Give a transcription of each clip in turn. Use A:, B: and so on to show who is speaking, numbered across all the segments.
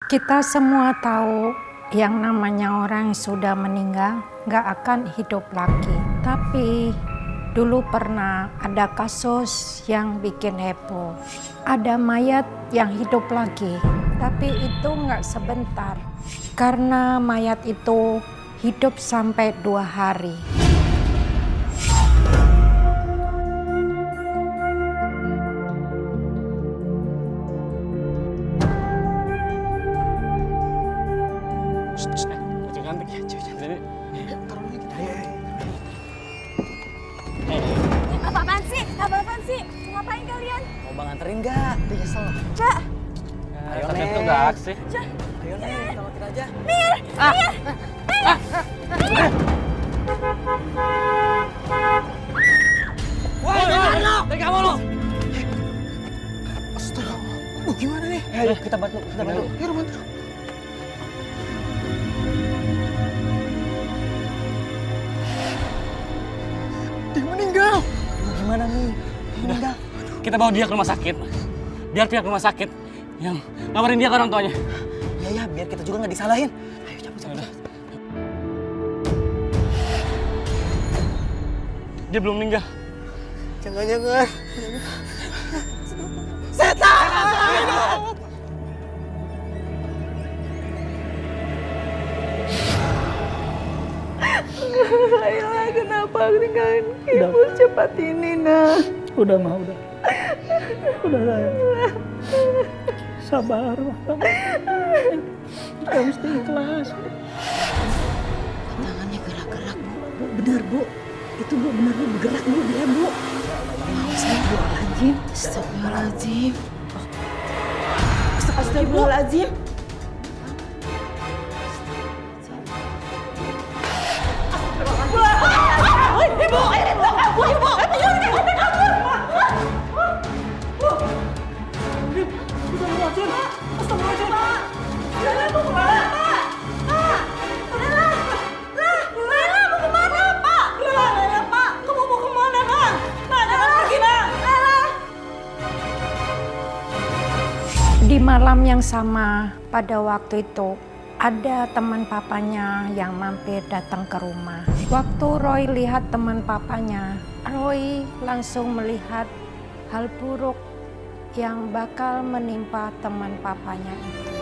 A: Kita semua tahu yang namanya orang yang sudah meninggal nggak akan hidup lagi. Tapi dulu pernah ada kasus yang bikin heboh. Ada mayat yang hidup lagi, tapi itu nggak sebentar. Karena mayat itu hidup sampai 2 hari.
B: Apaan sih? Apaan sih? Mau ngapain kalian?
C: Mau bang anterin nggak? Dia nyesel.
B: Cak!
C: Ayo
D: Tapi
C: Nek.
D: itu gak aksi.
C: Ayo nih, selamatin aja.
D: Woi, dari kamu lo.
C: Astaga, gimana nih? Ayo kita bantu, kita bantu. Yuk bantu. Dia meninggal. Gimana nih? Meninggal.
D: Kita bawa dia ke rumah sakit. Biar pihak rumah sakit yang ngabarin dia ke orang tuanya.
C: Ya, biar kita juga nggak disalahin. Ayo cepet.
D: Dia belum meninggal.
C: Jangan.
B: Ayolah, kenapa tinggalin ibu cepat ini, nah?
E: Udah mah, udah sayang. Sabar, kamu mesti ikhlas.
F: Tangannya gerak-gerak, Bu.
E: Bu, benar Bu, itu Bu benar bergerak Bu, dia Bu. Astagfirullahaladzim.
F: Astagfirullahaladzim.
E: Astagfirullahaladzim.
A: Di malam yang sama pada waktu itu ada teman papanya yang mampir datang ke rumah. Waktu Roy lihat teman papanya, Roy langsung melihat hal buruk yang bakal menimpa teman papanya itu.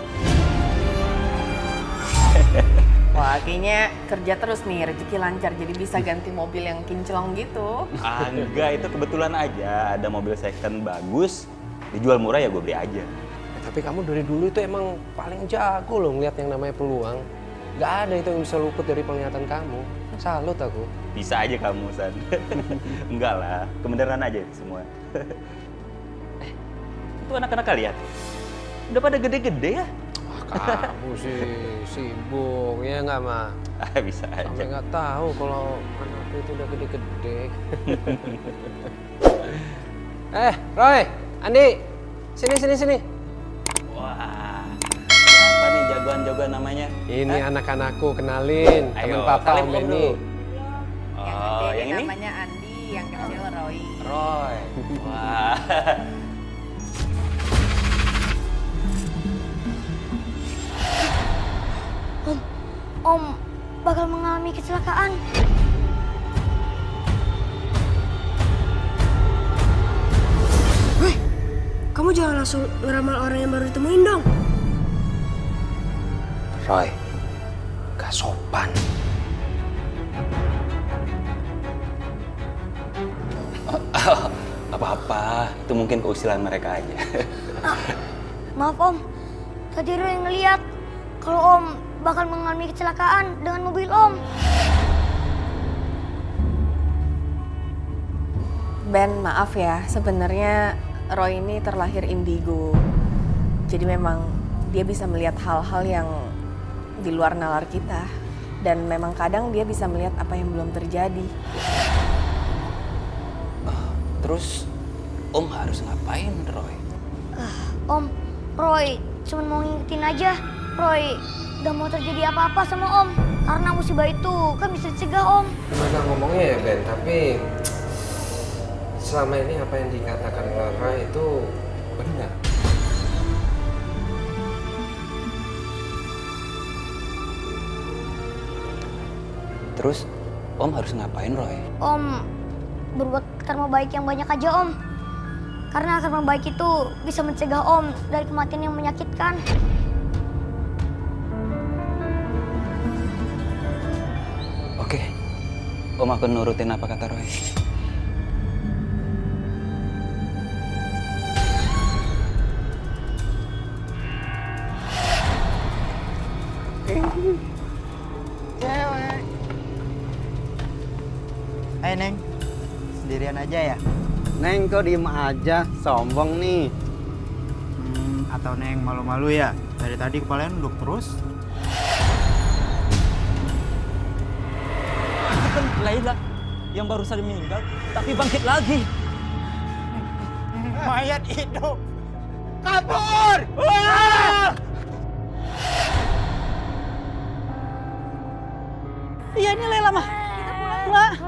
F: Wah, kayaknya kerja terus nih, rezeki lancar jadi bisa ganti mobil yang kinclong gitu.
G: Enggak, itu kebetulan aja ada mobil second bagus, dijual murah ya gue beli aja.
H: Tapi kamu dari dulu itu emang paling jago loh ngeliat yang namanya peluang. Gak ada itu yang bisa luput dari penglihatan kamu. Salut aku.
G: Bisa aja kamu, San. Enggak lah, kebenaran aja itu semua. Itu anak-anak kalian? Udah pada gede-gede ya?
H: Kamu sih sibuk, ya nggak mah?
G: Bisa aja.
H: Sampai nggak tahu kalau anakku itu udah gede-gede. Roy, Andi, sini.
G: Wah, siapa nih jagoan-jagoan namanya?
H: Ini anak-anakku, kenalin. Temen
G: Ayo,
H: papa
G: salim
H: Om
G: om
H: Benny.
G: dulu.
F: Yang
G: Oh,
F: gede
G: yang ini?
F: namanya Andi, yang kecil Roy.
G: Roy. Wah.
B: Om bakal mengalami kecelakaan. Kamu jangan langsung ngeramal orang yang baru ditemuin dong.
H: Roy, gak sopan.
G: Apa-apa, itu mungkin keusilan mereka aja.
B: Maaf Om, tadi Roy ngeliat kalau Om bakal mengalami kecelakaan dengan mobil Om.
F: Ben, maaf ya, sebenarnya Roy ini terlahir indigo. Jadi memang dia bisa melihat hal-hal yang di luar nalar kita. Dan memang kadang dia bisa melihat apa yang belum terjadi.
G: Terus, Om harus ngapain, Roy?
B: Om, Roy cuma mau ngingetin aja. Roy gak mau terjadi apa-apa sama Om. Karena musibah itu kan bisa dicegah Om.
H: Gimana ngomongnya ya Ben, tapi selama ini apa yang dikatakan Clara itu benar.
G: Terus Om harus ngapain, Roy?
B: Om berbuat karma baik yang banyak aja, Om. Karena karma baik itu bisa mencegah Om dari kematian yang menyakitkan.
G: Oke, Om akan nurutin apa kata Roy.
C: Cewek. Neng, sendirian aja ya?
I: Neng, kok diem aja? Sombong nih.
C: Atau Neng malu-malu ya? Dari tadi kepalanya nunduk terus.
D: Itu kan Laila yang baru saja meninggal, tapi bangkit lagi.
C: Mayat hidup. Kabur!
E: Iya, ini Lela mah. Nak,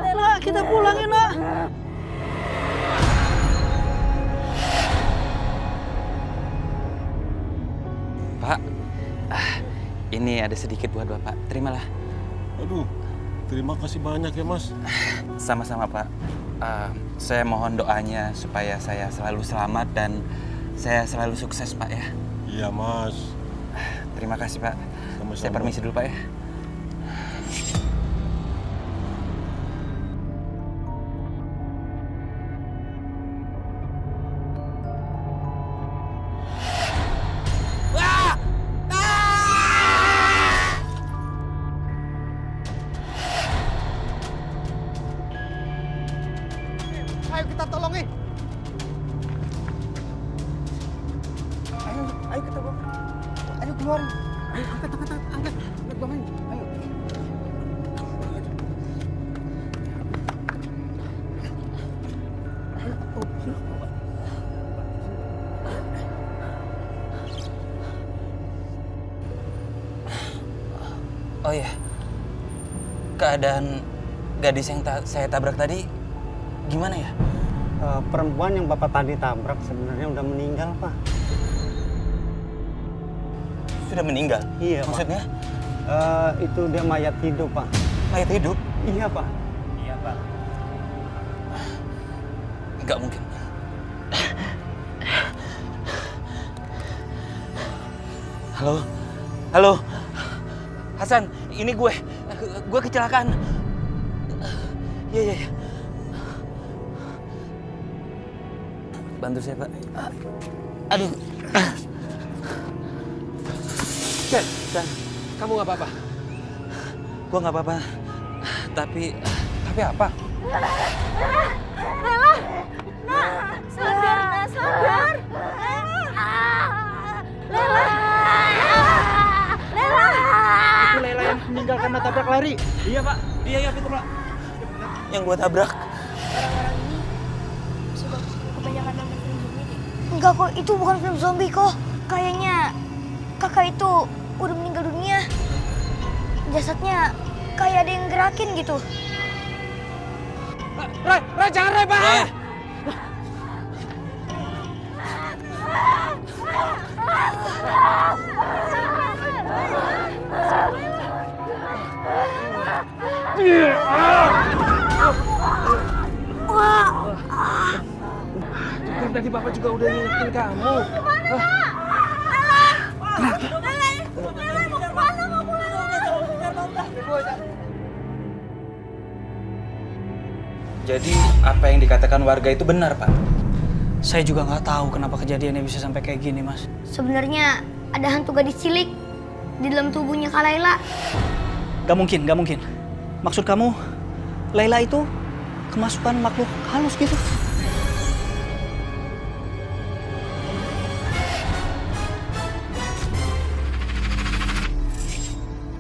E: Lela, kita pulang ya, Nak.
G: Pak, ini ada sedikit buat Bapak. Terimalah.
J: Aduh, terima kasih banyak ya Mas.
G: Sama-sama, Pak. Saya mohon doanya supaya saya selalu selamat dan saya selalu sukses, Pak ya.
J: Iya Mas.
G: Terima kasih, Pak.
J: Sama-sama.
G: Saya permisi dulu, Pak ya.
C: Ayo kita tolongin. Ayo kita bawa. Ayo keluarin. Ayo angkat. Angkat bawain. Ayo.
G: Oh iya, keadaan gadis yang saya tabrak tadi gimana ya?
I: Perempuan yang Bapak tadi tabrak sebenarnya udah meninggal, Pak.
G: Sudah meninggal?
I: Iya, Pak.
G: Maksudnya?
I: Itu dia mayat hidup, Pak.
G: Mayat hidup?
I: Iya, Pak.
G: Iya, Pak. Nggak mungkin. Halo? Halo? Hasan, ini gue. Gue kecelakaan. Iya. Bantu saya, Pak. Aduh.
H: San, kamu nggak apa-apa?
G: Gue nggak apa-apa. Tapi apa?
B: Sadar.
C: Itu Lela yang meninggal karena tabrak lari.
D: Iya Pak, iya itu Pak.
G: Yang gue tabrak.
B: Enggak kok, itu bukan film zombie kok. Kayaknya kakak itu udah meninggal dunia. Jasadnya kayak ada yang gerakin gitu.
D: Roy, jangan Roy, Pak.
G: Roy.
H: Kan tadi Bapak juga udah ngingetin kamu.
G: Jadi apa yang dikatakan warga itu benar, Pak?
K: Saya juga nggak tahu kenapa kejadiannya bisa sampai kayak gini, Mas.
B: Sebenarnya ada hantu gadis cilik di dalam tubuhnya Kak Laila.
K: Gak mungkin. Maksud kamu, Laila itu kemasukan makhluk halus gitu?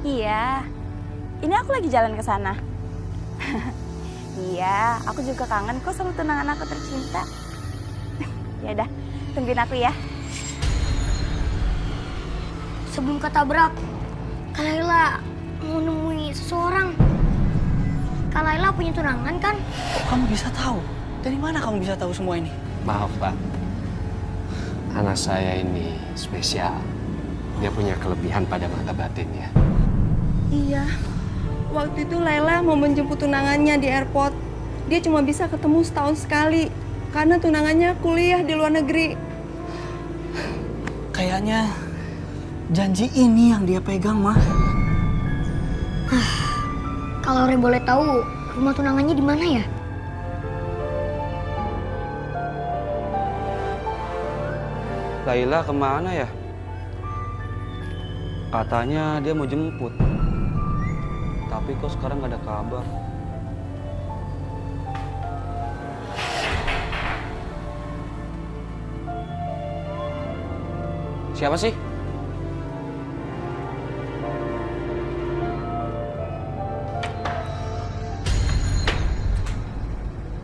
L: Iya, ini aku lagi jalan ke sana. Iya, aku juga kangen kok sama tunangan aku tercinta. Ya udah, tungguin aku ya.
B: Sebelum ketabrak, Kak Laila mau nemui seseorang. Kak Laila punya tunangan kan?
K: Kok kamu bisa tahu? Dari mana kamu bisa tahu semua ini?
H: Maaf, Pak. Anak saya ini spesial. Dia punya kelebihan pada mata batin ya.
L: Iya,
F: Waktu itu Laila mau menjemput tunangannya di airport. Dia cuma bisa ketemu setahun sekali karena tunangannya kuliah di luar negeri.
K: Kayaknya janji ini yang dia pegang, Ma.
B: Kalau Roy boleh tahu, rumah tunangannya di mana ya?
G: Laila kemana ya? Katanya dia mau jemput. Tapi kok sekarang gak ada kabar. Siapa sih?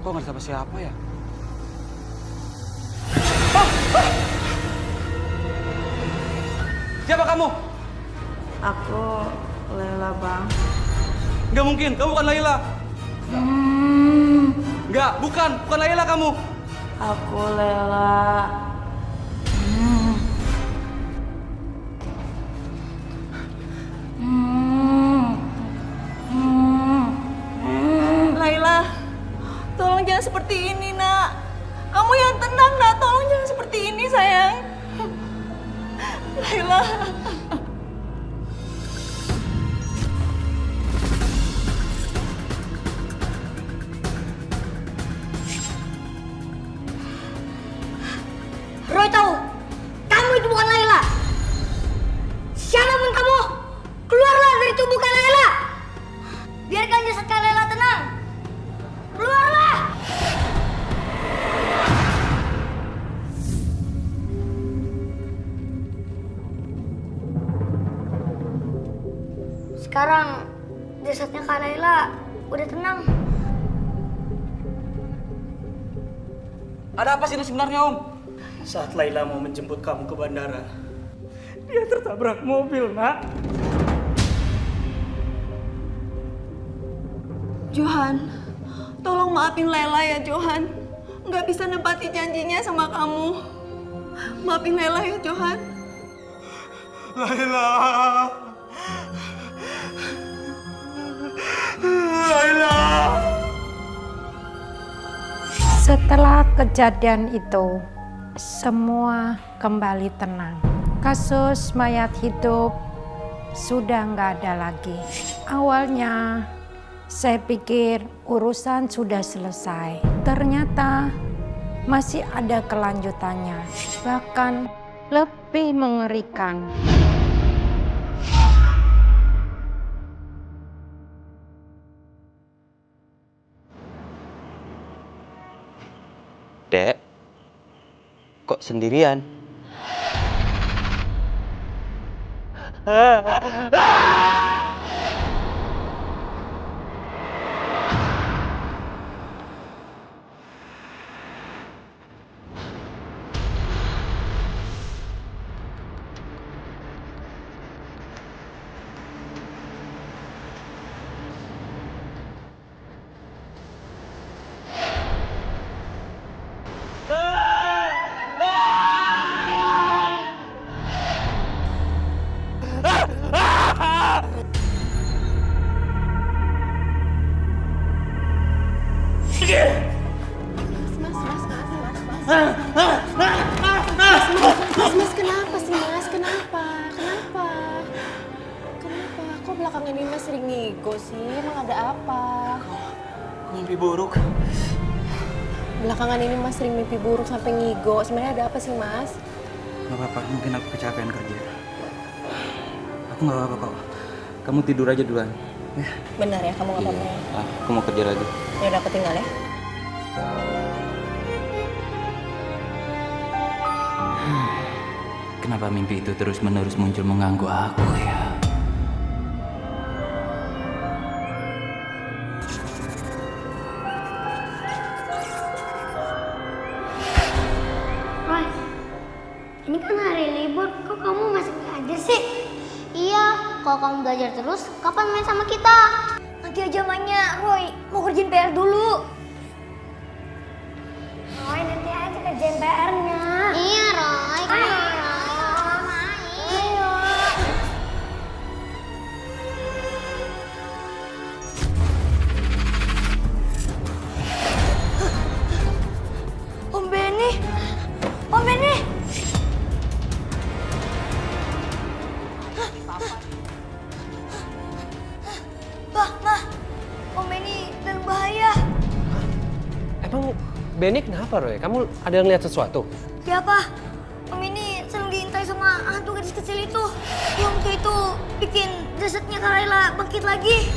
G: Kok gak ada siapa-siapa ya? Siapa kamu?
F: Aku Laila, Bang.
G: Nggak mungkin, kamu bukan Laila. Nggak, bukan Laila kamu.
F: Aku Laila. Laila, tolong jangan seperti ini, Nak. Kamu yang tenang, Nak. Tolong jangan seperti ini, sayang. Laila.
B: Roy tahu, kamu itu bukan Laila. Siapapun kamu, keluarlah dari tubuh Kak Laila. Biarkan jasad Kak Laila tenang. Keluarlah. Sekarang jasadnya Kak Laila udah tenang.
G: Ada apa sih ini sebenarnya, Om?
K: Saat Laila mau menjemput kamu ke bandara, dia tertabrak mobil, Nak.
F: Johan, tolong maafin Laila ya, Johan. Nggak bisa nempati janjinya sama kamu. Maafin Laila ya, Johan.
J: Laila. Laila.
A: Setelah kejadian itu, semua kembali tenang. Kasus mayat hidup sudah nggak ada lagi. Awalnya saya pikir urusan sudah selesai. Ternyata masih ada kelanjutannya, bahkan lebih mengerikan.
G: Dek, kok sendirian?
F: Mas, kenapa sih, Mas? Kenapa? Kok belakangan ini Mas sering ngigo sih? Emang ada apa?
K: Mimpi buruk.
F: Belakangan ini Mas sering mimpi buruk sampai ngigo. Sebenarnya ada apa sih, Mas?
G: Gak apa-apa, mungkin aku kecapean kerja. Aku gak apa-apa kok. Kamu tidur aja duluan. Ya.
F: Benar ya, kamu gak apa-apa ya?
G: Aku mau kerja lagi.
F: Ya udah, aku tinggal ya.
G: Kenapa mimpi itu terus-menerus muncul mengganggu aku ya?
B: Roy, ini kan hari libur, kok kamu masih belajar sih? Iya, kalau kamu belajar terus, kapan main sama kita? Nanti aja mainnya, Roy. Mau kerjain PR dulu. Roy, nanti aja kerjain PR-nya. Iya, Roy. Ayo. Ayo.
H: Emang Benny kenapa, Roy? Kamu ada ngeliat sesuatu?
B: Ya Pak, Om ini sering diintai sama hantu gadis kecil itu. Yang waktu itu bikin jasadnya Kak Layla bangkit lagi.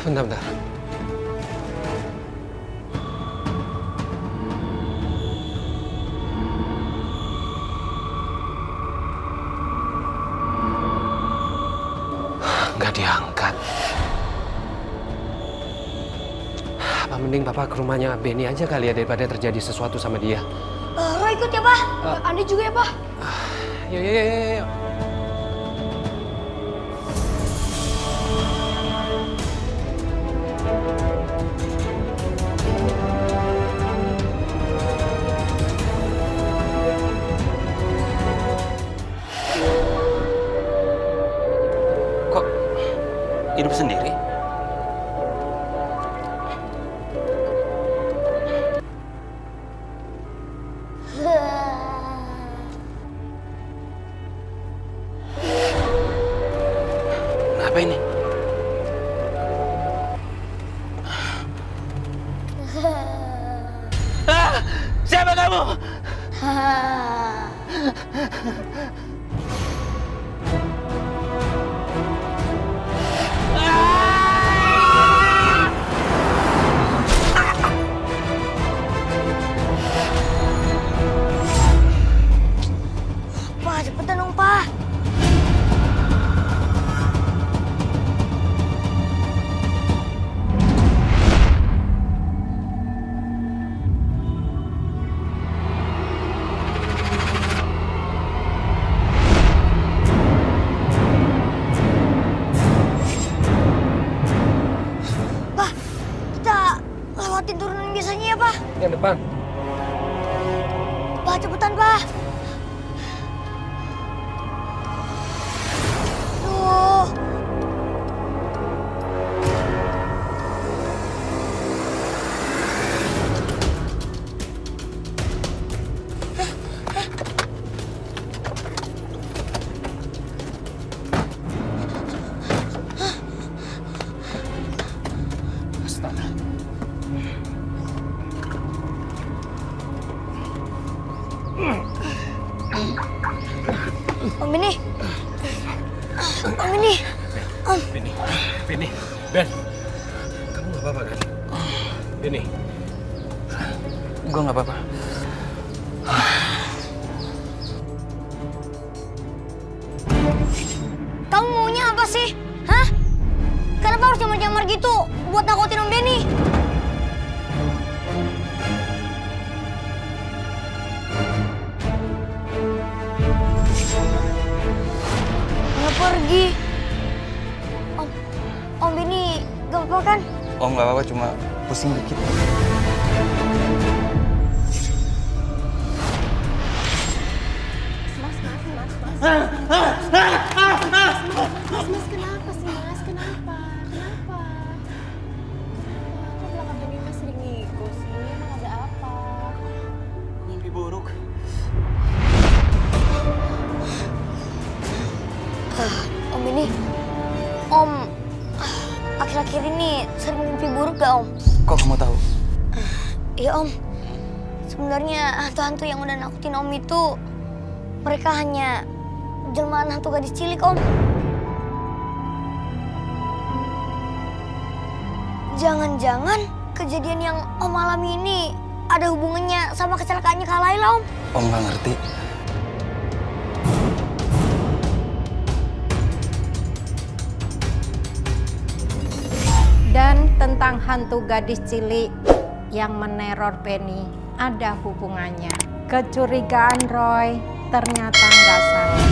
H: Bentar. Nggak diangkat. Apa mending Papa ke rumahnya Benny aja kali ya daripada terjadi sesuatu sama dia.
B: Roy ikut ya Pak. Andi juga ya Pak.
H: Yuk.
G: Kok hidup sendiri? Kenapa ini? Siapa kamu?
B: Pak, cepetan dong Pak. Pak, kita lewatin turunan biasanya ya Pak.
H: Yang depan.
B: Pak, cepetan Pak. Duh. Om ini. Om ini. Om.
H: Benny, Ben. Kamu nggak apa-apa kan? Benny.
G: Gue nggak apa-apa.
B: Kamu maunya apa sih? Hah? Kenapa harus jamar-jamar gitu buat nakutin Om Benny? Nggak pergi. Om Benny gak apa-apa kan?
G: Oh nggak apa-apa, cuma pusing dikit.
F: Mas, kenapa sih, Mas? Kenapa? Kok belakang ini Mas sering ngigo sih? Emang ada apa?
G: Mimpi buruk.
B: Om ini, Om akhir-akhir ini sering mimpi buruk gak Om?
G: Kok kamu tahu?
B: Iya Om, sebenarnya hantu-hantu yang udah nakutin Om itu mereka hanya jelmaan hantu gadis cilik Om. Jangan-jangan kejadian yang Om alami ini ada hubungannya sama kecelakaannya Kak Layla Om?
G: Om nggak ngerti.
A: Dan tentang hantu gadis cilik yang meneror Benny ada hubungannya. Kecurigaan Roy ternyata nggak salah.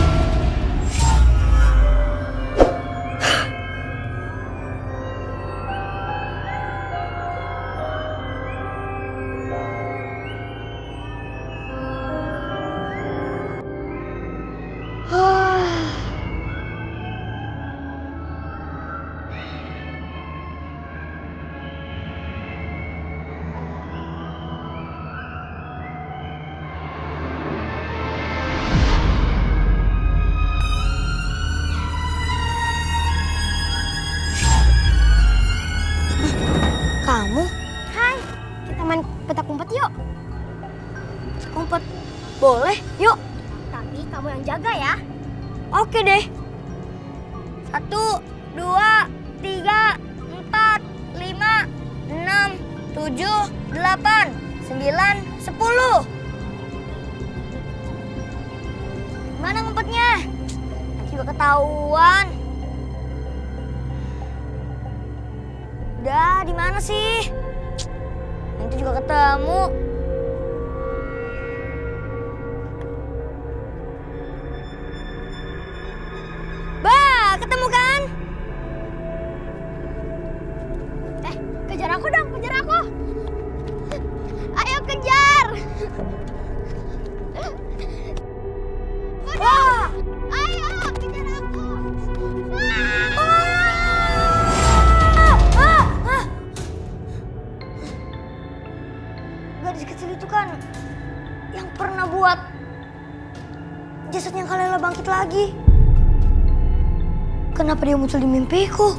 B: kumpet yuk. Kumpet. Boleh, yuk. Tapi kamu yang jaga ya. Oke deh. 1, 2, 3, 4, 5, 6, 7, 8, 9, 10. Mana ngumpetnya? Nanti juga ketahuan. Udah, di mana sih? Nanti juga ketemu. Bah, ketemu kan? Kejar aku dong, kejar aku. Ayo kejar. Wah, ayo kejar aku. Gadis kecil itu kan yang pernah buat jasadnya Kak Layla bangkit lagi. Kenapa dia muncul di mimpiku?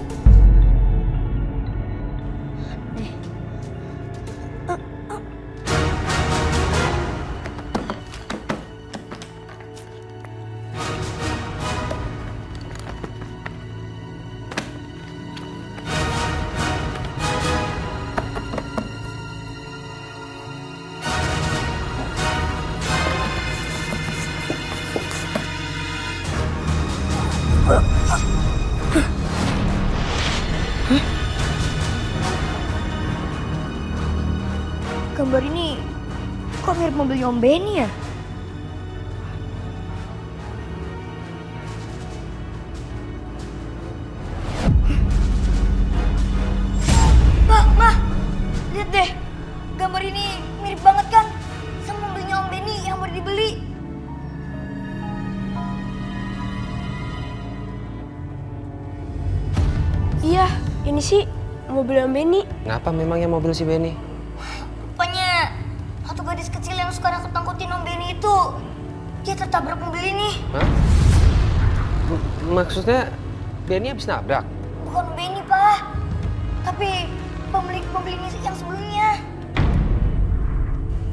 B: Gambar ini kok mirip mobilnya Om Benny ya? Ma, lihat deh. Gambar ini mirip banget kan sama mobilnya Om Benny yang baru dibeli. Iya, ini sih mobil Om Benny.
H: Kenapa memangnya mobil si Benny?
B: Rupanya satu gadis kecil yang suka nakut-nakutin Om Benny itu dia tertabrak mobil ini.
H: Hah? Maksudnya Benny habis nabrak?
B: Bukan Om Benny, Pak. Tapi pemilik mobil ini yang sebelumnya.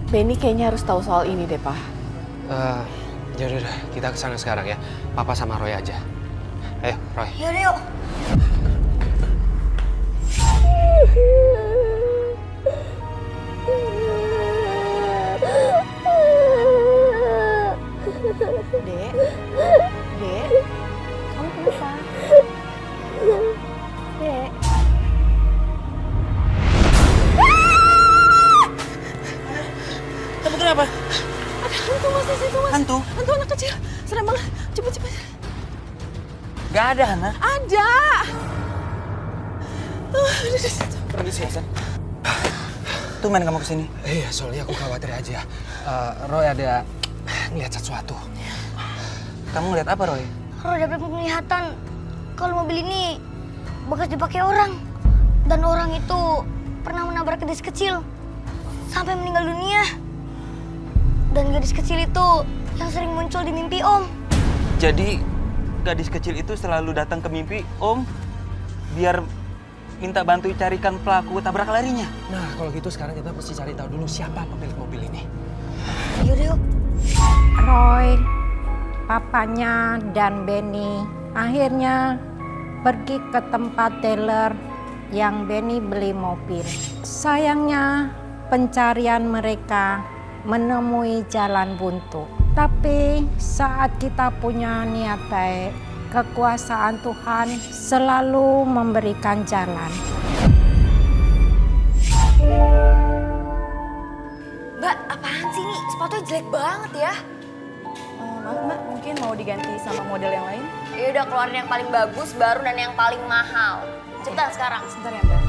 F: Benny kayaknya harus tahu soal ini deh, Pak.
H: Yaudah, kita kesana sekarang ya. Papa sama Roy aja. Ayo, Roy.
B: Yaudah, yuk.
F: Dek, kamu kenapa? Dek.
D: Kamu kenapa?
F: Ada hantu mas di situ mas.
D: Hantu?
F: Hantu anak kecil. Serem banget. Cepet.
D: Gak ada, Hana.
F: Ada.
D: Permisi, Hasan. Tumben kamu kesini?
H: Iya, soalnya aku khawatir aja. Roy ada ngeliat sesuatu.
D: Kamu ngeliat apa, Roy?
B: Roy dapat penglihatan kalau mobil ini bekas dipakai orang. Dan orang itu pernah menabrak gadis kecil sampai meninggal dunia. Dan gadis kecil itu yang sering muncul di mimpi Om.
G: Jadi gadis kecil itu selalu datang ke mimpi Om biar minta bantu carikan pelaku tabrak larinya.
H: Nah, kalau gitu sekarang kita mesti cari tahu dulu siapa pemilik mobil ini.
B: Yaudah, yuk.
A: Roy, papanya dan Benny akhirnya pergi ke tempat dealer yang Benny beli mobil. Sayangnya pencarian mereka menemui jalan buntu. Tapi saat kita punya niat baik, kekuasaan Tuhan selalu memberikan jalan.
F: Mbak, apaan sih ini? Sepatunya jelek banget ya. Maaf Mbak, mungkin mau diganti sama model yang lain?
M: Ya udah keluarin yang paling bagus, baru dan yang paling mahal. Cepetan sekarang.
F: Sebentar ya Mbak.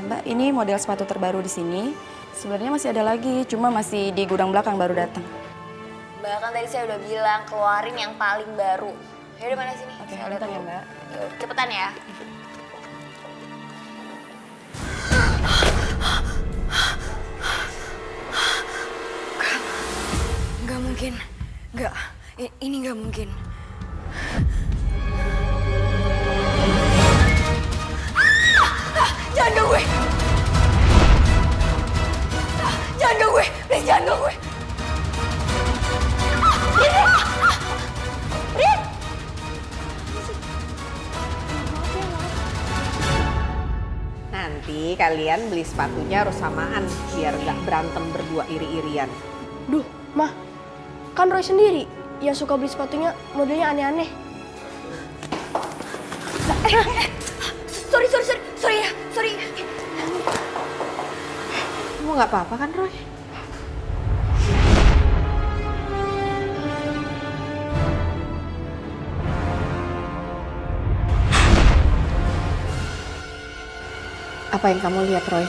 F: Mbak, ini model sepatu terbaru di sini. Sebenarnya masih ada lagi, cuma masih di gudang belakang baru datang.
M: Mbak, kan tadi saya udah bilang keluarin yang paling baru. Yaudah mana sini?
F: Oke,
M: saya lihat
F: bentar ya
M: dulu.
F: Mbak.
M: Yuk, cepetan ya.
B: Gak mungkin. Gak. Ini gak mungkin. Jangan ganggu gue! Jangan ganggu gue! Please jangan ganggu gue! Rin!
F: Nanti kalian beli sepatunya harus samaan biar nggak berantem berdua iri-irian.
N: Duh, Mah, kan Roy sendiri yang suka beli sepatunya modelnya aneh-aneh.
B: Sorry.
F: Kamu nggak apa-apa kan, Roy? Apa yang kamu lihat, Roy?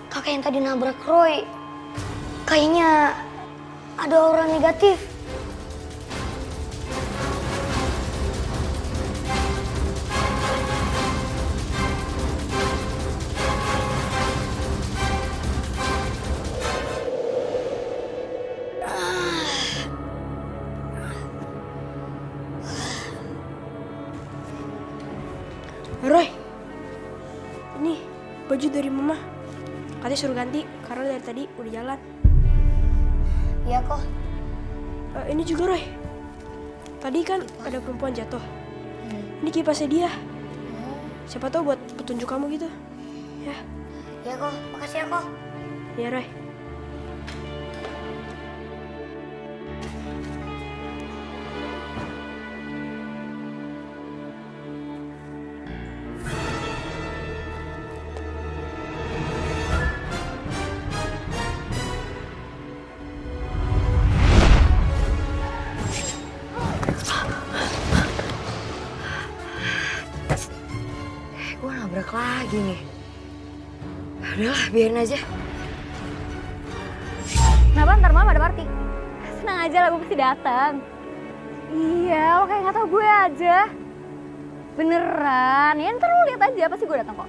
B: Kakak yang tadi nabrak Roy, kayaknya ada aura negatif.
N: Roy, ini baju dari Mama. Katanya suruh ganti karena dari tadi udah jalan.
B: Iya kok.
N: Ini juga Roy. Tadi kan ada perempuan jatuh. Ini kipasnya dia. Siapa tahu buat petunjuk kamu gitu. Ya.
B: Iya kok, makasih ya kok.
N: Ya Roy.
B: Gue nabrak lagi nih. Udahlah, biarin aja.
M: Kenapa ntar malam ada party? Senang aja lah, gue pasti datang. Iya, lo kayak nggak tau gue aja. Beneran, ya ntar lo lihat aja, pasti gue datang kok.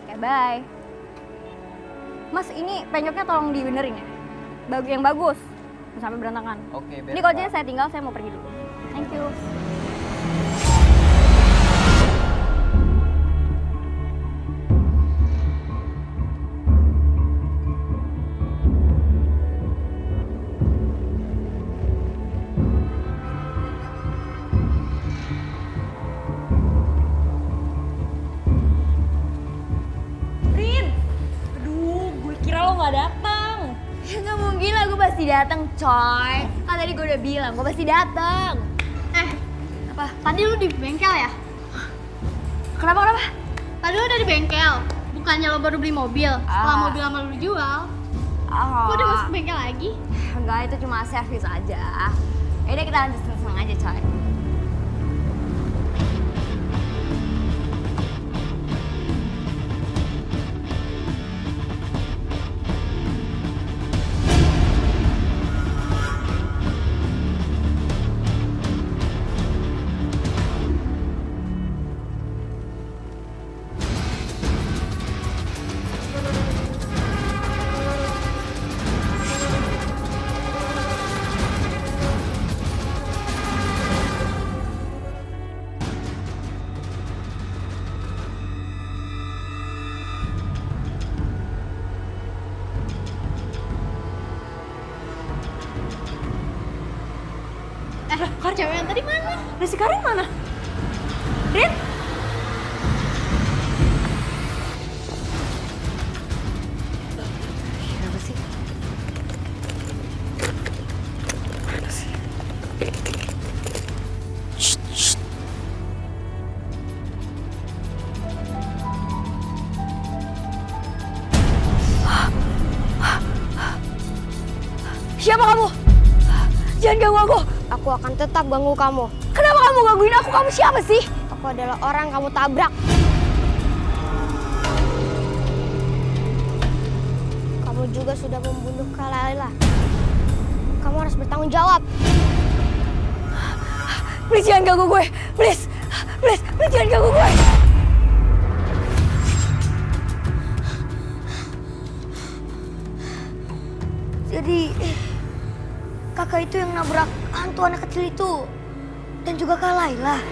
M: Oke, bye. Mas, ini penyoknya tolong dibenerin ya. Yang bagus, jangan sampai berantakan.
G: Oke,
M: Ini kalau saya tinggal, saya mau pergi dulu. Thank you. Datang coy, kan tadi gue udah bilang gue pasti datang.
O: Apa? Tadi lu di bengkel ya?
M: Kenapa?
O: Tadi lu udah di bengkel, bukannya lo baru beli mobil setelah mobil lama lu jual. Kok udah masuk bengkel lagi?
M: Enggak, itu cuma servis aja. Yaudah kita lanjut seneng-seneng aja coy.
O: Cewek yang tadi mana?
M: Si Karin mana? Rin? Kenapa sih?
B: Siapa kamu? Jangan ganggu aku. Aku akan tetap ganggu kamu. Kenapa kamu gangguin aku? Kamu siapa sih? Aku adalah orang kamu tabrak. Kamu juga sudah membunuh Kak Laila. Kamu harus bertanggung jawab. Please jangan ganggu gue. Please jangan ganggu gue. Jadi kakak itu yang nabrak hantu anak kecil itu. dan juga Kak Laila.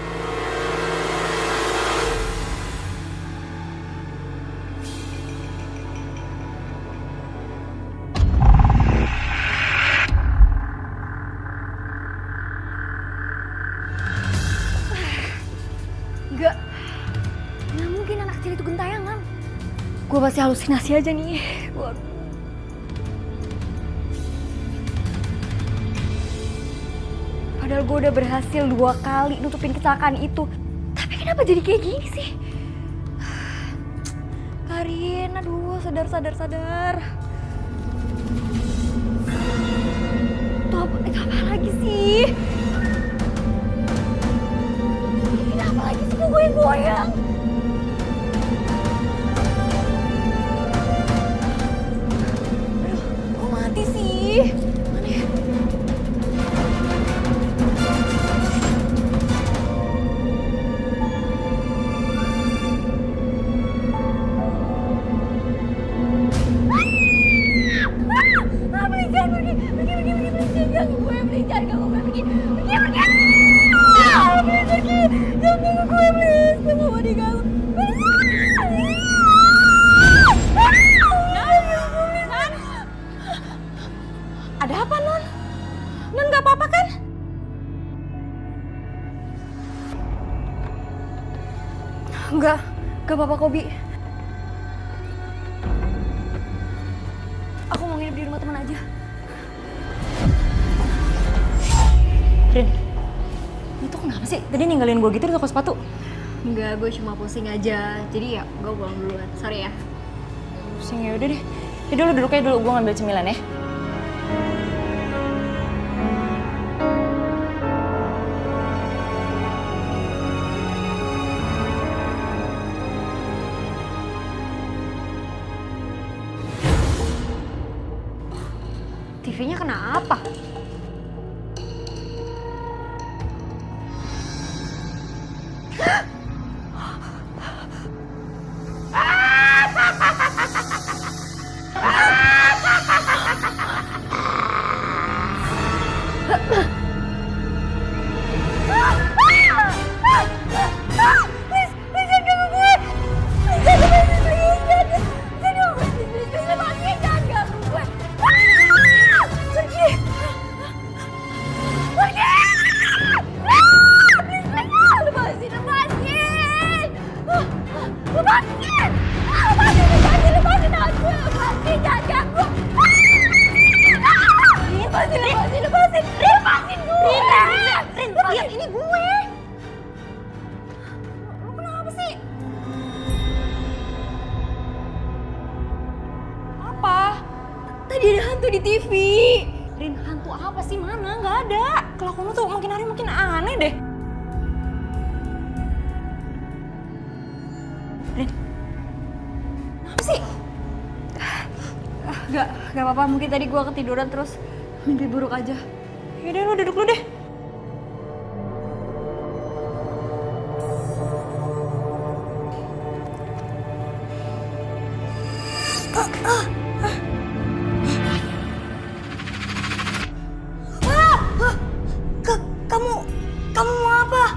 M: Nggak mungkin anak kecil itu gentayangan. Gue pasti halusinasi aja nih. Waduh. Padahal gue udah berhasil 2 kali nutupin kecelakaan itu. Tapi kenapa jadi kayak gini sih? Karin, aduh, sadar. Itu apa lagi sih? Kenapa lagi sih gue goyang? Aduh, kok mati sih? Mana ya? Please jangan pergi, please jangan ganggu gue, please jangan ganggu gue, pergi. Jangan ganggu gue, please, gue gak mau diganggu. Ada apa, Non? Non gak apa-apa kan? Gak apa-apa kok, Bi. Aku mau nginep di rumah teman aja.
P: Rin, itu kenapa sih? Tadi ninggalin gue gitu di toko sepatu?
M: Enggak, gue cuma pusing aja. Jadi ya, gue pulang duluan. Sorry ya.
P: Pusing ya udah deh. Jadi lu duduk aja dulu, gue ngambil cemilan ya.
M: TV-nya kenapa? Tadi ada hantu di TV. Rin, hantu apa sih? Mana? Nggak ada. Kelakuan lu tuh makin hari makin aneh deh. Rin, apa sih? Gak apa-apa. Mungkin tadi gua ketiduran terus mimpi buruk aja. Yaudah, lu duduk lu deh.
B: Kamu mau apa?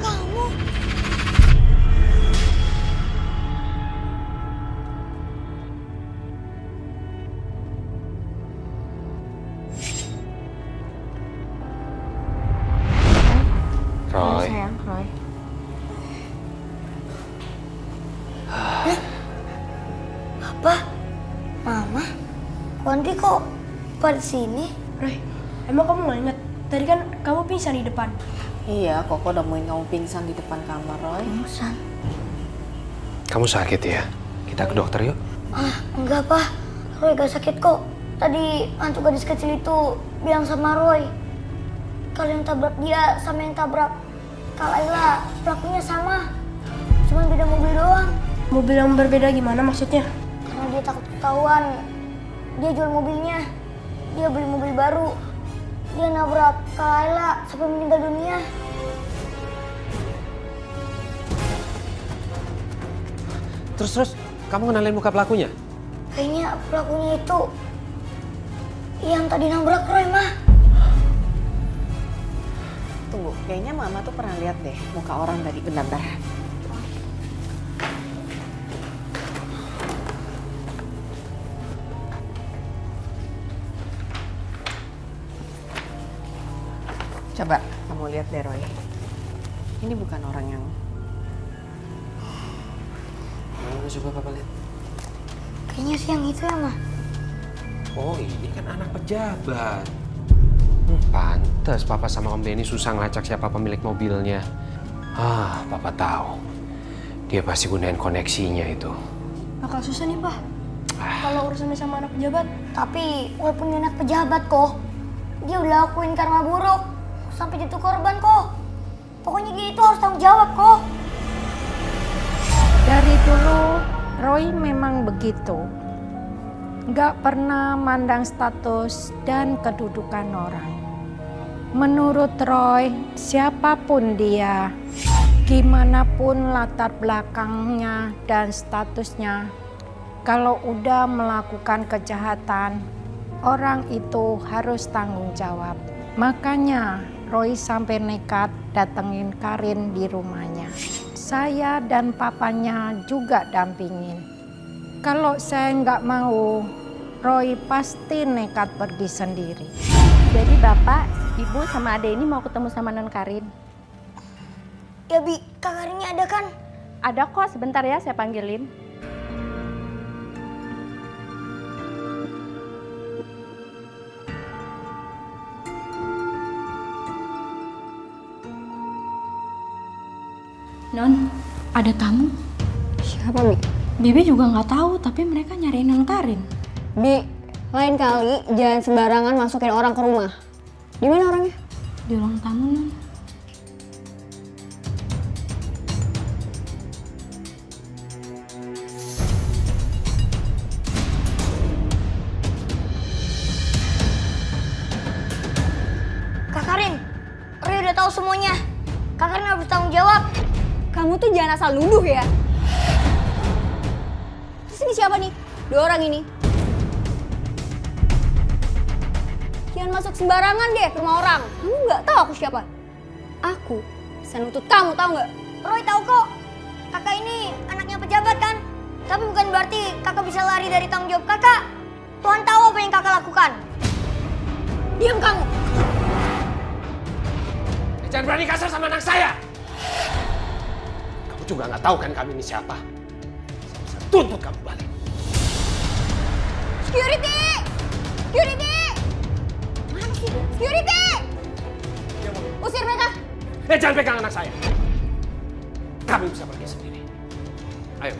B: Kamu?
H: Roy.
P: Sayang, Roy.
B: Apa? Mama? Wandi kok pada sini?
N: Roy, emang kamu gak inget? Tadi kan kamu pingsan di depan.
F: Iya, Koko udah nemuin kamu pingsan di depan kamar, Roy.
B: Pingsan?
H: Kamu sakit ya? Kita ke dokter yuk.
B: Enggak, Pak. Roy gak sakit kok. Tadi hantu gadis kecil itu bilang sama Roy kalau yang tabrak dia sama yang tabrak Kak Laila pelakunya sama. Cuma beda mobil doang.
N: Mobil yang berbeda gimana maksudnya?
B: Karena dia takut ketahuan. Dia jual mobilnya. Dia beli mobil baru. Dia nabrak Kak Laila sampai meninggal dunia.
H: Terus, kamu kenalin muka pelakunya?
B: Kayaknya pelakunya itu yang tadi nabrak Roy, Mah.
F: Tunggu, kayaknya Mama tuh pernah lihat deh muka orang tadi. Bentar. Coba kamu lihat deh, Roy. Ini bukan orang yang...
H: Mana coba Papa lihat?
B: Kayaknya sih yang itu ya, Mah.
H: Oh, ini kan anak pejabat. Pantes Papa sama Om Benny susah ngelacak siapa pemilik mobilnya. Papa tahu. Dia pasti gunain koneksinya itu.
N: Bakal susah nih, Pak. Kalau urusannya sama anak pejabat.
B: Tapi walaupun dia anak pejabat kok, dia udah lakuin karma buruk sampai jatuh korban kok. Pokoknya dia itu harus tanggung jawab kok.
A: Dari dulu Roy memang begitu. Nggak pernah mandang status dan kedudukan orang. Menurut Roy, siapapun dia, gimana pun latar belakangnya dan statusnya, kalau udah melakukan kejahatan, orang itu harus tanggung jawab. Makanya Roy sampai nekat datengin Karin di rumahnya. Saya dan papanya juga dampingin. Kalau saya nggak mau, Roy pasti nekat pergi sendiri.
P: Jadi Bapak, Ibu sama Ade ini mau ketemu sama Non Karin?
B: Ya Bi, Kak Karinnya ada kan?
P: Ada kok, sebentar ya saya panggilin. Non, ada tamu.
Q: Siapa, Bi?
P: Bibi juga nggak tahu, tapi mereka nyariin Non Karin.
Q: Bi, lain kali jangan sembarangan masukin orang ke rumah. Di mana orangnya?
P: Di ruang tamu, Non.
B: Kak Karin, Roy udah tahu semuanya. Kak Karin harus tanggung jawab.
Q: Kamu tuh jangan asal nuduh ya. Terus ini siapa nih? Dua orang ini. Jangan masuk sembarangan deh ke rumah orang. Kamu nggak tahu aku siapa? Aku bisa nuntut kamu, tahu nggak?
B: Roy tahu kok. Kakak ini anaknya pejabat kan? Tapi bukan berarti kakak bisa lari dari tanggung jawab kakak. Tuhan tahu apa yang kakak lakukan.
Q: Diam kamu.
H: Jangan berani kasar sama anak saya. Kamu juga nggak tahu kan kami ini siapa. Saya bisa tuntut kamu balik.
Q: Security! Security! Mana sih? Security! Usir mereka!
H: Jangan pegang anak saya. Kami bisa pergi sendiri. Ayo.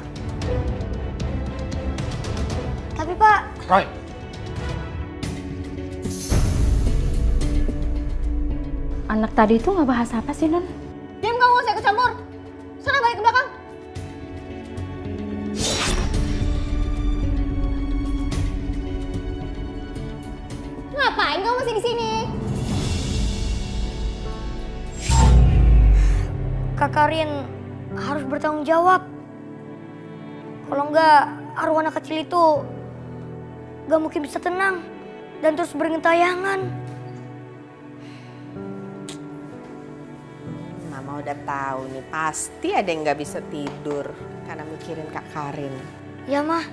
B: Tapi Pak...
H: Roy.
P: Anak tadi itu nggak bahas apa sih, Non?
Q: Diam kamu, saya ikut campur. Sana balik ke belakang. Ngapain kamu masih di sini?
B: Kak Karin harus bertanggung jawab. Kalau enggak, arwah anak kecil itu gak mungkin bisa tenang dan terus bergentayangan.
F: Mama udah tahu nih, pasti ada yang nggak bisa tidur karena mikirin Kak Karin.
B: Ya Mah,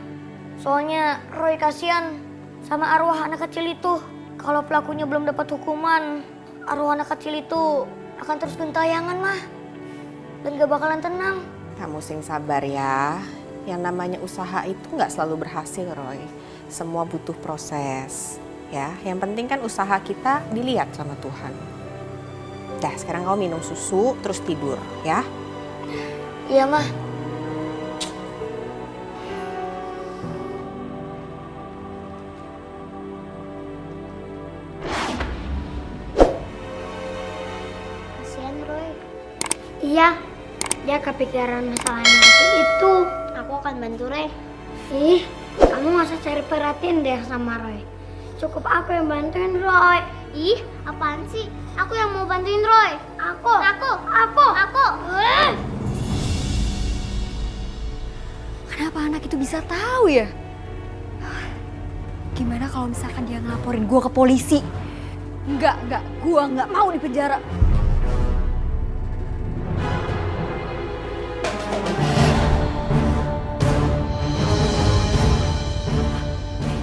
B: soalnya Roy kasihan sama arwah anak kecil itu. Kalau pelakunya belum dapat hukuman, arwah anak kecil itu akan terus gentayangan Mah. Dan gak bakalan tenang.
F: Kamu sing sabar ya. Yang namanya usaha itu nggak selalu berhasil, Roy. Semua butuh proses, ya. Yang penting kan usaha kita dilihat sama Tuhan. Dah, sekarang kamu minum susu, terus tidur, ya.
B: Iya, Mah. Roy. Iya, dia kepikiran masalah itu. Aku akan bantu Roy. Ih, kamu nggak usah cari perhatian deh sama Roy. Cukup aku yang bantuin Roy. Ih, apaan sih? Aku yang mau bantuin Roy. Aku.
Q: Kenapa anak itu bisa tahu ya? Gimana kalau misalkan dia ngelaporin gue ke polisi? Enggak, gue nggak mau di penjara.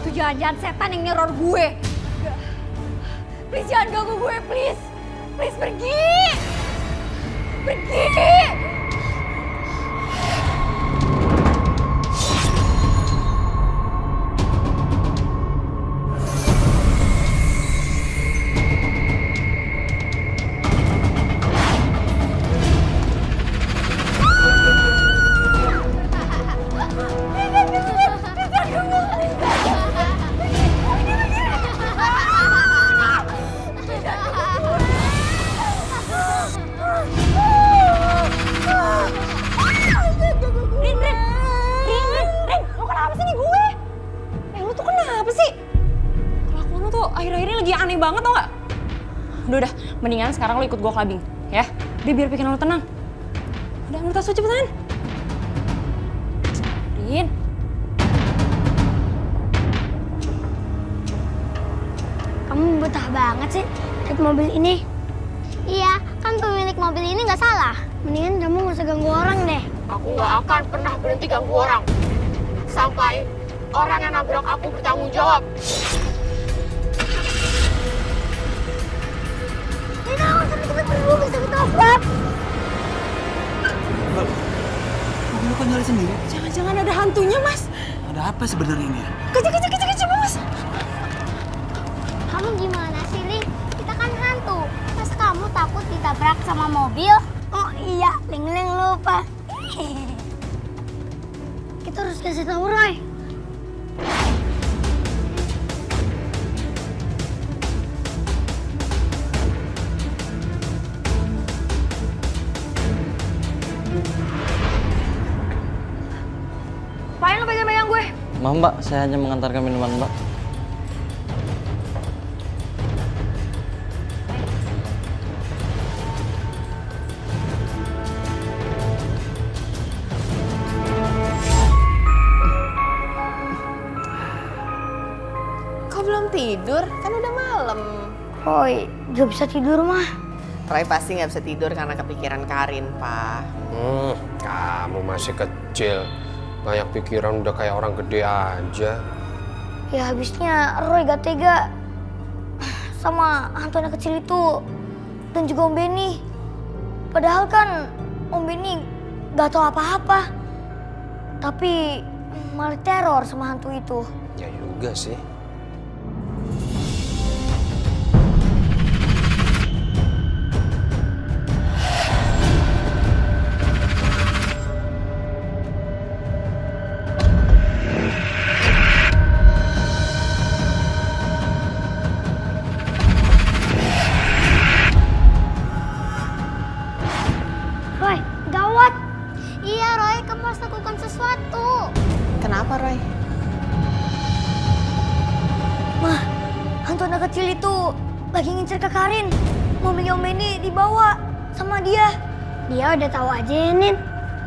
Q: Itu jangan-jangan setan yang neror gue. Enggak. Please jangan ganggu gue, please. Please pergi. Pergi.
P: Banget tau gak? Udah, mendingan sekarang lo ikut gue clubbing, ya? Udah biar bikin lo tenang. Udah, ambil tas lo cepetan. Rin.
B: Kamu betah banget sih naik mobil ini. Iya, kan pemilik mobil ini nggak salah. Mendingan kamu nggak usah ganggu orang deh.
R: Aku nggak akan pernah berhenti ganggu orang. Sampai orang yang nabrak aku bertanggung jawab.
B: Gue bisa ketabrak.
G: Mobil kok nyala sendiri?
E: Jangan-jangan ada hantunya, Mas.
G: Ada apa sebenarnya ini?
E: Kecil, Mas.
B: Kamu gimana sih, Ling? Kita kan hantu. Masa kamu takut ditabrak sama mobil? Oh iya, Ling lupa. Kita harus kasih tahu Roy.
Q: Ngapain lo pegang-pegang gue?
S: Maaf Mbak, saya hanya mengantarkan minuman Mbak.
F: Kau belum tidur? Kan udah malam.
B: Roy, gak bisa tidur mah.
F: Roy pasti nggak bisa tidur karena kepikiran Karin, Pak.
H: Kamu masih kecil. Banyak pikiran udah kayak orang gede aja.
B: Ya habisnya Roy gak tega sama hantu anak kecil itu dan juga Om Benny. Padahal kan Om Benny gak tahu apa-apa, tapi malah teror sama hantu itu.
H: Ya juga sih.
B: Roy, gawat. Iya Roy, kamu harus lakukan sesuatu.
F: Kenapa, Roy?
B: Mah, hantu anak kecil itu lagi ngincer ke Karin. Mobil Om Benny dibawa sama dia. Dia udah tahu aja ya, Nin.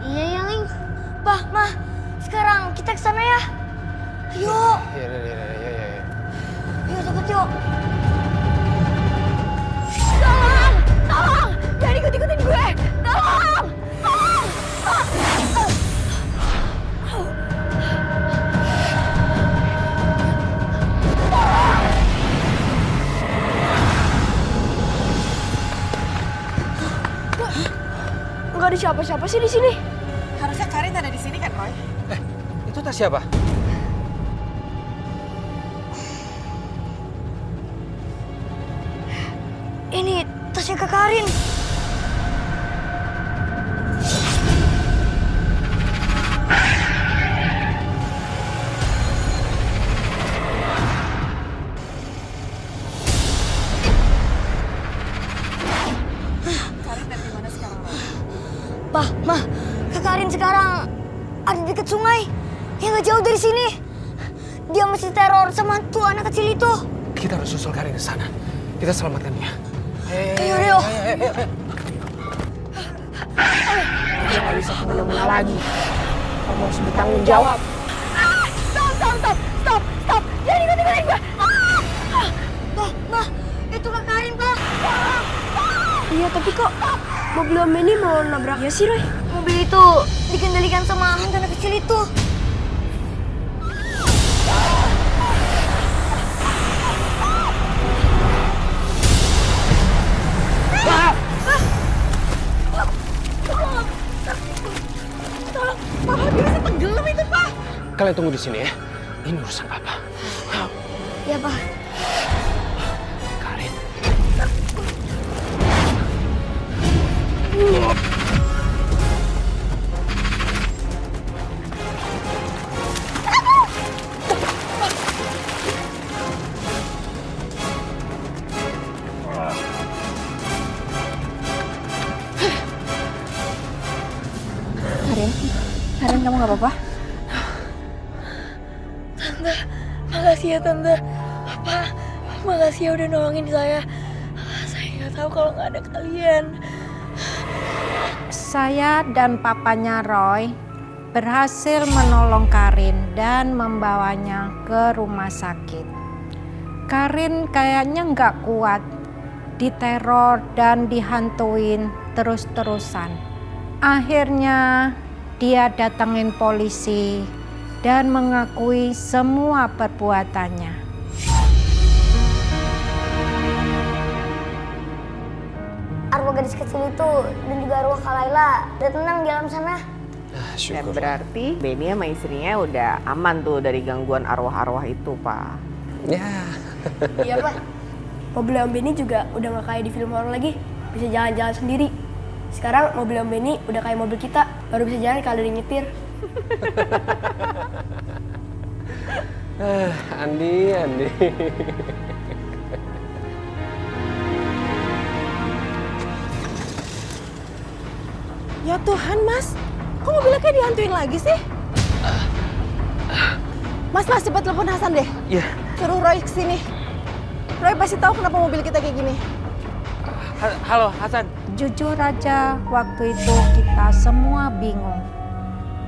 B: Iya ya, Ling. Bah, Mah, sekarang kita ke sana ya. Ayo.
H: Iya.
B: Ayo cepet yuk.
Q: Tolong! Jangan ikut-ikutin gue! Tolong!
N: Nggak ada siapa-siapa sih di sini.
F: Harusnya Karin ada di sini kan, Roy?
G: Itu tas siapa?
B: Ini tasnya Kak Karin. Karin sekarang ada di dekat sungai yang gak jauh dari sini. Dia masih teror sama hantu anak kecil itu.
H: Kita harus susul Karin ke sana. Kita selamatkan dia.
B: Ayo.
R: Dia nggak bisa kemana-mana lagi. Kamu harus bertanggung jawab.
B: Stop. Jangan ikut-ikutin gue. Pak, itu Kak Karin, Pak.
N: Iya, tapi kok mobil Om Benny mau nabrak ya sih, Roy?
B: Mobil itu dikendalikan sama hantu anak kecil itu.
R: Papa bisa tenggelam itu, Pak.
H: Kalian tunggu di sini ya. Ini urusan Papa.
B: Ya, Pak.
H: Karin.
F: Karin, kamu nggak apa-apa?
N: Tante, makasih ya Tante. Papa, makasih ya udah nolongin saya. Saya nggak tahu kalau nggak ada kalian.
A: Saya dan papanya Roy berhasil menolong Karin dan membawanya ke rumah sakit. Karin kayaknya nggak kuat, diteror dan dihantuin terus-terusan. Akhirnya dia datangin polisi dan mengakui semua perbuatannya.
B: Arwah gadis kecil itu dan juga arwah Kak Laila udah tenang di alam sana.
T: Dan berarti Benny sama istrinya udah aman tuh dari gangguan arwah-arwah itu, Pak.
N: Iya, Pak. Mobil Om Benny juga udah nggak kayak di film horor lagi, bisa jalan-jalan sendiri. Sekarang mobil Om Benny udah kayak mobil kita, baru bisa jalan kalau ada nyetir.
H: Andi.
E: Ya Tuhan, Mas. Kok mobilnya kayak dihantuin lagi sih? Mas, cepat telepon Hasan deh.
G: Iya.
E: Suruh Roy kesini. Roy pasti tahu kenapa mobil kita kayak gini.
G: Halo, Hasan.
A: Jujur aja, waktu itu kita semua bingung.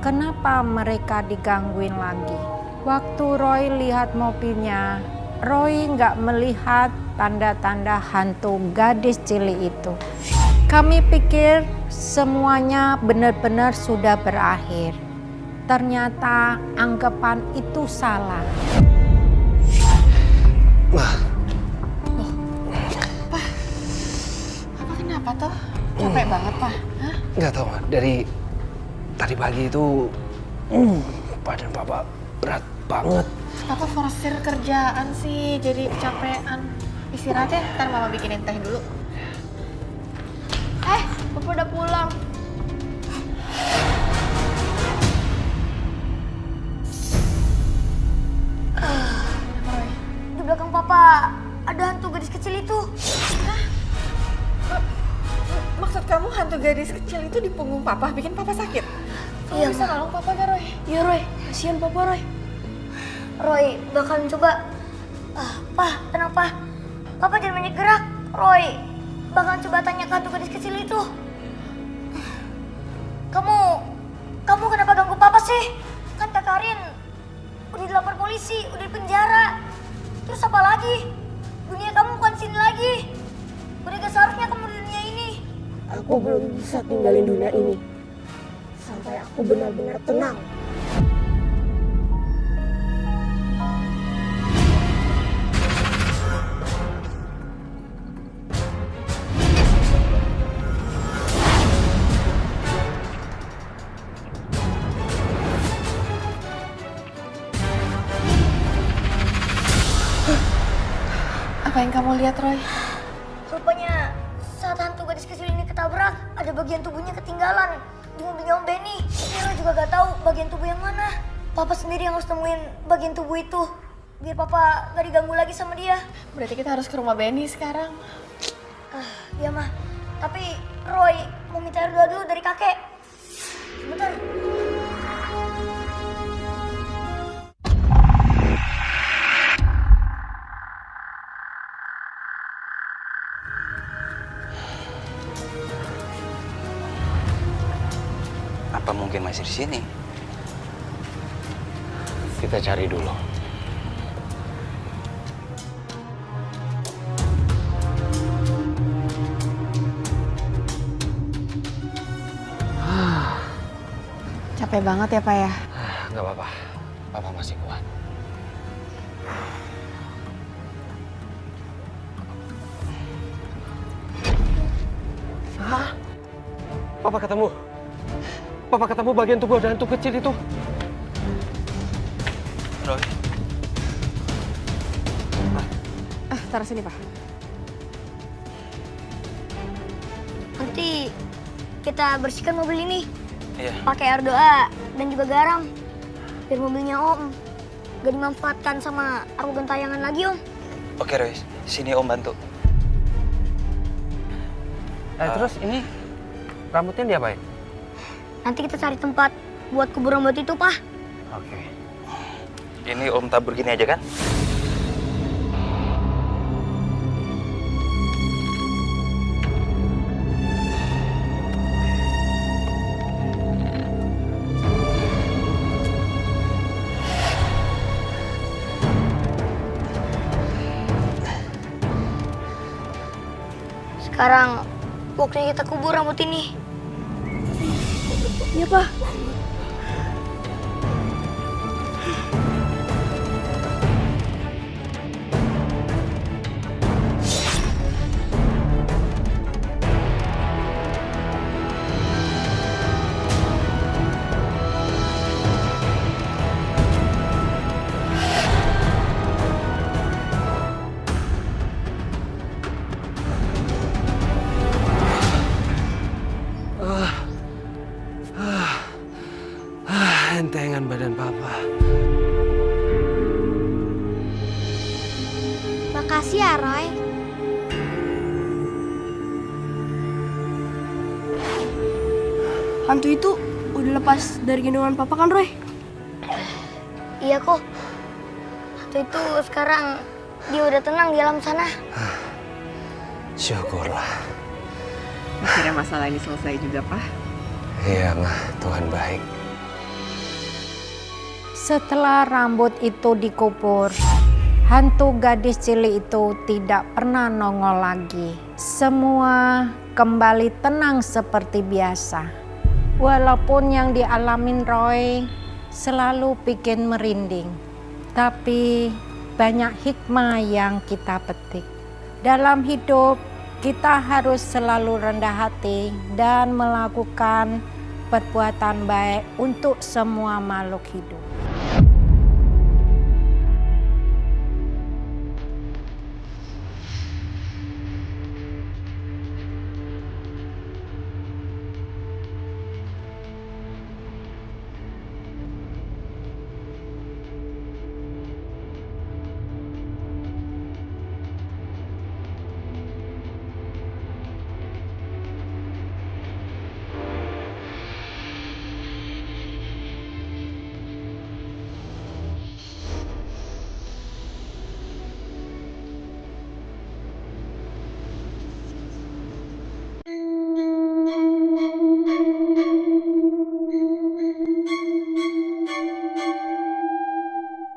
A: Kenapa mereka digangguin lagi? Waktu Roy lihat mobilnya, Roy nggak melihat tanda-tanda hantu gadis cilik itu. Kami pikir semuanya benar-benar sudah berakhir. Ternyata anggapan itu salah.
L: Kenapa toh? Capek banget, Pak. Hah?
H: Nggak tahu, dari tadi pagi itu badan Papa berat banget.
L: Papa forsir kerjaan sih, jadi kecapean. Istirahat ya, ntar Mama bikinin teh dulu. Papa udah pulang.
B: Di belakang Papa ada hantu gadis kecil itu.
L: Maksud kamu hantu gadis kecil itu di punggung Papa, bikin Papa sakit? Kamu
B: Iya,
L: bisa
B: Ma.
L: nolong Papa gak, Roy?
N: Iya, Roy. Kasihan Papa, Roy.
B: Roy bakalan coba. Pak, tenang, Pak. Papa jangan banyak gerak. Roy bakalan coba tanya ke hantu gadis kecil itu. Kamu kenapa ganggu Papa sih? Kan Kak Karin udah dilapor polisi, udah di penjara. Terus apa lagi? Dunia kamu bukan sini lagi. Udah gak seharusnya kamu di dunia ini.
R: Aku belum bisa tinggalin dunia ini sampai aku benar-benar tenang.
L: Apa yang kamu lihat, Roy?
B: Rupanya saat hantu gadis kecil ini ketabrak, ada bagian tubuhnya ketinggalan di mobilnya Om Benny. Roy juga gak tahu bagian tubuh yang mana. Papa sendiri yang harus temuin bagian tubuh itu, biar Papa gak diganggu lagi sama dia.
L: Berarti kita harus ke rumah Benny sekarang.
B: Iya, Mah. Tapi Roy mau minta air doa dulu dari kakek. Sebentar.
G: Apa mungkin masih di sini?
H: Kita cari dulu.
F: Capek banget ya, Pak ya?
H: Nggak apa-apa. Papa masih kuat. Hah? Papa ketemu. Papa ketemu bagian tubuh ada hantu kecil itu.
G: Roy.
F: Taruh sini, Pak.
B: Nanti kita bersihkan mobil ini.
G: Iya.
B: Pakai air doa dan juga garam. Biar mobilnya Om gak dimanfaatkan sama arwah gentayangan lagi, Om.
G: Oke, Roy. Sini Om bantu.
H: Terus ini rambutnya diapain?
B: Nanti kita cari tempat buat kubur rambut itu, Pak.
H: Oke.
G: Ini Om tabur gini aja kan?
B: Sekarang waktunya kita kubur rambut ini.
N: Iya, Pak.
H: Entengan badan Papa.
B: Makasih ya, Roy.
N: Hantu itu udah lepas dari gendongan Papa kan, Roy?
B: Iya kok. Hantu itu sekarang dia udah tenang di alam sana.
H: Syukurlah.
T: Akhirnya masalah ini selesai juga, Pak.
H: Iya, Mah. Tuhan baik.
A: Setelah rambut itu dikubur, hantu gadis cilik itu tidak pernah nongol lagi. Semua kembali tenang seperti biasa. Walaupun yang dialamin Roy selalu bikin merinding, tapi banyak hikmah yang kita petik. Dalam hidup, kita harus selalu rendah hati dan melakukan perbuatan baik untuk semua makhluk hidup.